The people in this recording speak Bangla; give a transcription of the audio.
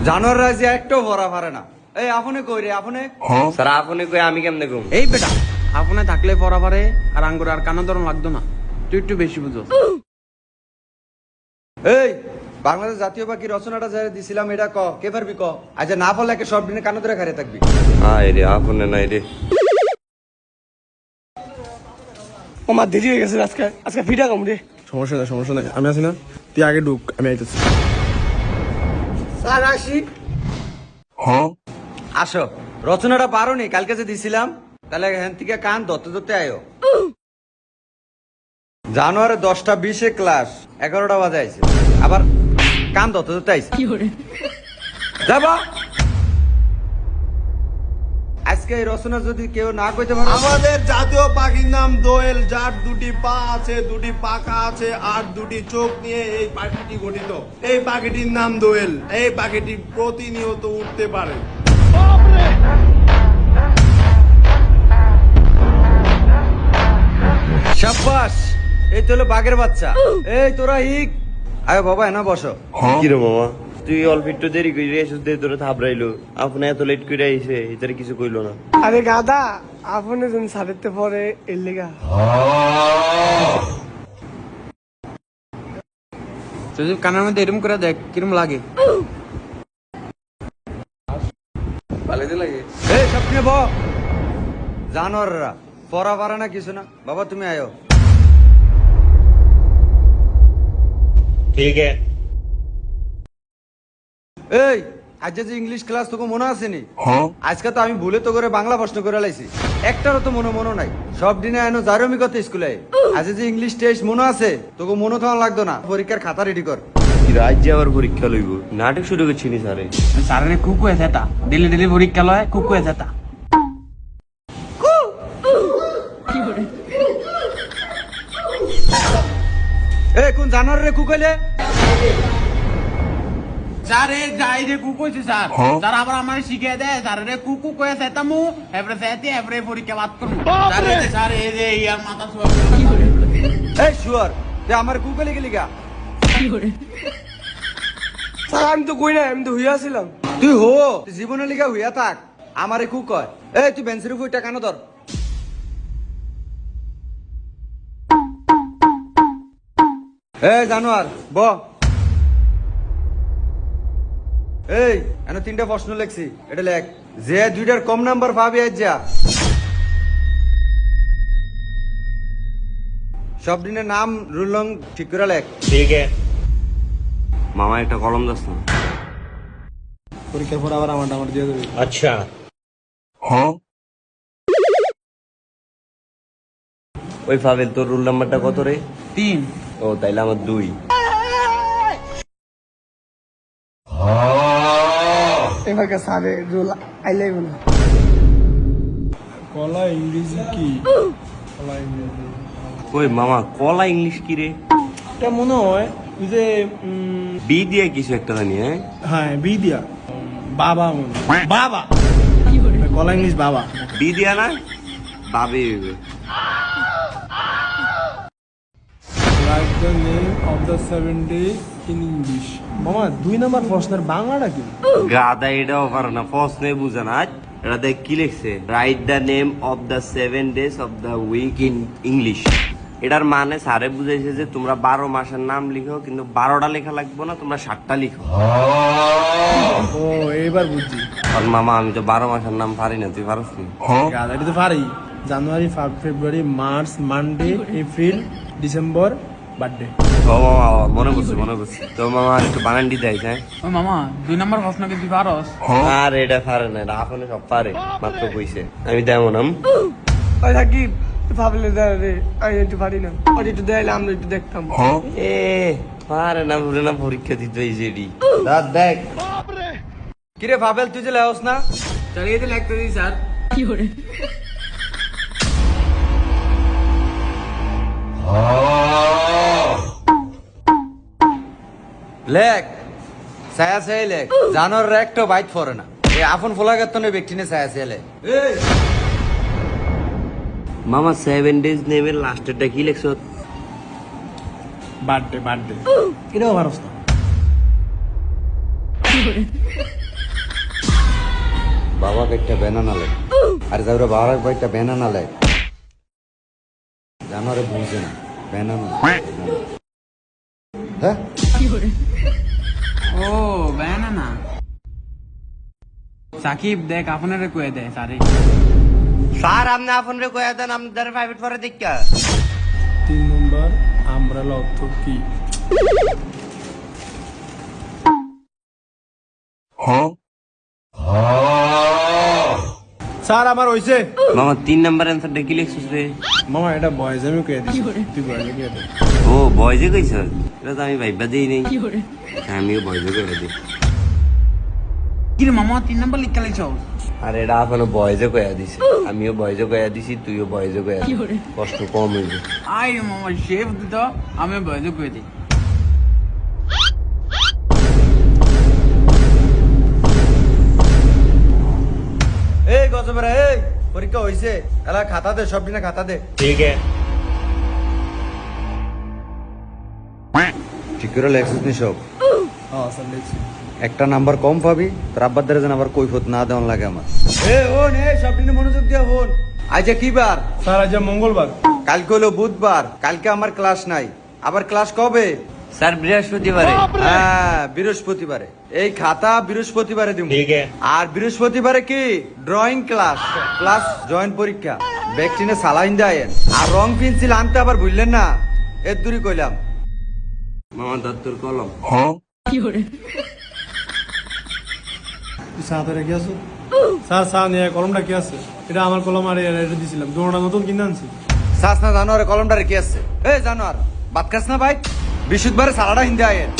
জানোয়াররা যে একটাও ভরা পারে না। এই আপনি কই রে আপনি? স্যার আপনি কই আমি কেমনে কম? এই বেটা আপনি থাকলে পড়া পারে আর আঙ্গুর আর কানা ধরন লাগতো না, তুই একটু বেশি বুঝো। এই বাংলাদেশ জাতীয় পাখি রচনাটা যারা দিছিলাম এটা ক কে পারবি ক? আচ্ছা না বললে একে সব দিনে কানো ধরে খারে থাকবি। আয় রে আপনি নাই রে। আমার দেরি হয়ে গেছে আজকে, আজকে ফিটা কম রে। সমস্যা নাই আমি আছি না, তুই আগে ঢুক, আমি আইতেছি। স্যার আসি। আসো, রচনাটা পারো নি কালকে যে দিছিলাম, তাহলে এখান থেকে কান ধরতে ধরতে আয়ো। জানুয়ারি 10:20 ক্লাস 11টা বাজে আইছে, আবার কান ধরতে ধরতে আইছে। যাবা আজকে এই রচনা যদি কেউ না কইতে পারে, আমাদের জাতীয় পাখির নাম দোয়েল, যার দুটি পা আছে, দুটি পাখা আছে আর দুটি চোখ নিয়ে এই পাখিটি গঠিত। এই পাখিটির নাম দোয়েল। এই পাখিটি প্রতিনিয়ত উঠতে পারে। শাবাশ, এই তো হলো বাঘের বাচ্চা। এই তোরা হিক আয় বাবা, এনা বসো। কি রে মামা, তুই অল্প একটু দেরি করে এসে দে তোরে থাবড়াইলো, আপনি এত লেট করে আইছে এটারে কিছু কইলো না। আরে গাদা, আপনি যখন সাড়েতে পরে এর লেগা। তুই কানের মধ্যে এরম করে দেখ কিরম লাগে। এই স্বপ্নে ব জানোয়াররা পড়া পারে না কিছু না। বাবা তুমি আয়ো। ঠিক আছে। এই আজ যে ইংলিশ ক্লাস তোকে মনে আছে নি? আজকে তো আমি ভুলে তো করে বাংলা প্রশ্ন করে লাইছি, একটারও তো মনে নাই। সব দিনে এনো জারমি কত স্কুলে। আজ যে ইংলিশ টেস্ট মনে আছে তোকে মনে থাকা লাগতো না, পরীক্ষার খাতা রেডি কর। রাজ্যে আবার পরীক্ষা লইব, নাটক শুরু করছি নি স্যারে। স্যারের কুকু আছে তা ডেলি ডেলি পরীক্ষা লয়, কুকু আছে তা। এ কোন জানোয়ার রে কুকইলে? স্যার এই যাই রে কুকু আছে স্যার, স্যার আবার আমার শিখিয়ে দেয় স্যার রে কুকু কয়ে সেতামু এবারে সেতে এবারে পরীক্ষা বাদ করব। স্যার এই যে স্যার এই যে ইয়ার মাথা সোয়া। এই শুয়ার তুই আমার কুকইলে গেলি গা? স্যার আমি তো কই না, আমি তো হইয়াছিলাম। তুই হো, তুই জীবনের লিগা হইয়া থাক, আমারে কুক কয়। এই তুই বেঞ্চের উপর টাকা ধর। এই জানোয়ার ব। এই এনে 3টা প্রশ্ন লেখছি, এটা লেখ। যে 2টার কম নাম্বার পাবি আজ যা। সব দিনের নাম রুলং ঠিক করে লেখ। ঠিক আছে মামা, একটা কলম দাস না। পরীক্ষার পর আবার আমার দিয়ে দেবে। আচ্ছা ওই পাবেল, তোর রুল নাম্বারটা কত রে? 3। ও তাইলে আমার 2। এবার স্যারে রোল আইলাইব না। কলা ইংরেজি কি? কলা ইংরেজি ওই মামা কলা ইংলিশ কি রে? এটা মনে হয় ওই যে বি দিয়ে কিছু একটা জানি। হ্যাঁ হ্যাঁ বি দিয়া বাবা মনে হয়। বাবা কলা ইংলিশ বাবা। বি দিয়া না বাবে হইবে। Write the name of the 7 days in English. মামা 2 নাম্বার প্রশ্নের বাংলাটা কি? গাদা এটাও পারে না, প্রশ্নে বুঝে না। এটা দেখ কি লিখছে, write the name of the 7 days of the week in English. এটার মানে স্যারে বুঝাইছে যে তোমরা 12 মাসের নাম লিখো, কিন্তু 12টা লেখা লাগবে না, তোমরা 7টা লিখো। ও এইবার বুঝছি। আর মামা আমি তো 12 মাসের নাম পারি না, তুই পারস নি? গাদা এটা তো পারি। January, February, March, Monday, April, December, birthday. ও মামা মনে করছি তো মামা আর একটু বানান দিতে আইস। হ্যাঁ ও মামা 2 নাম্বার প্রশ্ন কি তুই পারস? আর এটা পারে না, এটা আপনি সব পারে, মাত্র কইছে আমি তেমন ওই থাকি ভাবলে দেয় রে, আমি একটু পারি না। ওটা একটু দেয়াইলে আমরা একটু দেখতাম। এ পারে না বলে না, পরীক্ষা দিতে হইছে এডি। দাঁত দেখ কিরে ভাবেল তুই যে লেহস না? স্যার এই তো লিখতে দিই স্যার। লেখ ছায়া ছায়া লেখ। জানোয়ার একটা বাইট পড়ে না, এই আপন ফোলা গেতনে ব্যক্তি নে ছায়া ছায়া লেখ। এই মামা 7 days নেমের লাস্টেরটা কি লেখছ? বার্থডে এটাও পারস না। বাবাকে একটা ব্যানানা লে আর যাওরা বাবার একটা ব্যানানা লে জানোরে বুঝে না ব্যানানা হ্যাঁ ও ব্যানানা সাকিব দেখ আপনারে কয়ে দেয় সারে স্যার আপনি আপনারে কয়ে দেন আপনাদের প্রাইভেট পরে দেখা 3 নম্বর আমব্রেলা অর্থ কি? স্যার আমার হইছে মামা 3 নাম্বার অ্যান্সারটা কি লিখছিস রে? মামা এটা বয়েজ আমি কয়ে দিছি তুই বয়েজে কয়ে দে ও বয়জে কইছ এটা তো আমি ভাইবা দেই নাই আমিও বয়জে কইরা দিই কি রে মামা 3 নাম্বার লিখে লাইছো আর এটা এখনো বয়জে কইয়া দিছে আমিও বয়জে কইয়া দিছি তুইও বয়জে কইয়া দিস কষ্ট কম হইবে আই মামা শেফ দিত আমি বয়জে কয়ে দিই এই গজবেরা এই পরীক্ষা হইছে এলা খাতা দে সব দিনে খাতা দে ঠিক আছে ঠিক করে লেখছিস নি সব হ্যাঁ স্যার লিখছি একটা নাম্বার কম পাবি তোর আব্বার দ্বারা যেন আবার কৈফত না দেওয়ান লাগে আমার এ হন এ সব দিনে মনোযোগ দিয়ে হন আজ কি বার স্যার আজ মঙ্গলবার কালকে হলো বুধবার কালকে আমার ক্লাস নাই আবার ক্লাস কবে স্যার বৃহস্পতিবারে হ্যাঁ বৃহস্পতিবারে এই খাতা বৃহস্পতিবারে দিব ঠিক আছে আর বৃহস্পতিবারে কি ড্রয়িং ক্লাস ক্লাস জয়েন পরীক্ষা ভ্যাকসিনে সালাইন দেয় আর রং পেন্সিল আনতে আবার ভুললেন না এর দূরই কইলাম মামা দত্তর কলম তুই সাথে রেখে আসো স্যার স্যার নিয়ে কলমটা কি আছে এটা আমার কলম আর এটা দিছিলাম দুটোটা নতুন কিনে আনছি সাস না জানোয়ারে কলমটা রেখে আসছে এ জানোয়ার বাদ খাস না ভাই বিশুদ্ধবারে সালাডা হিন্দে আয়েন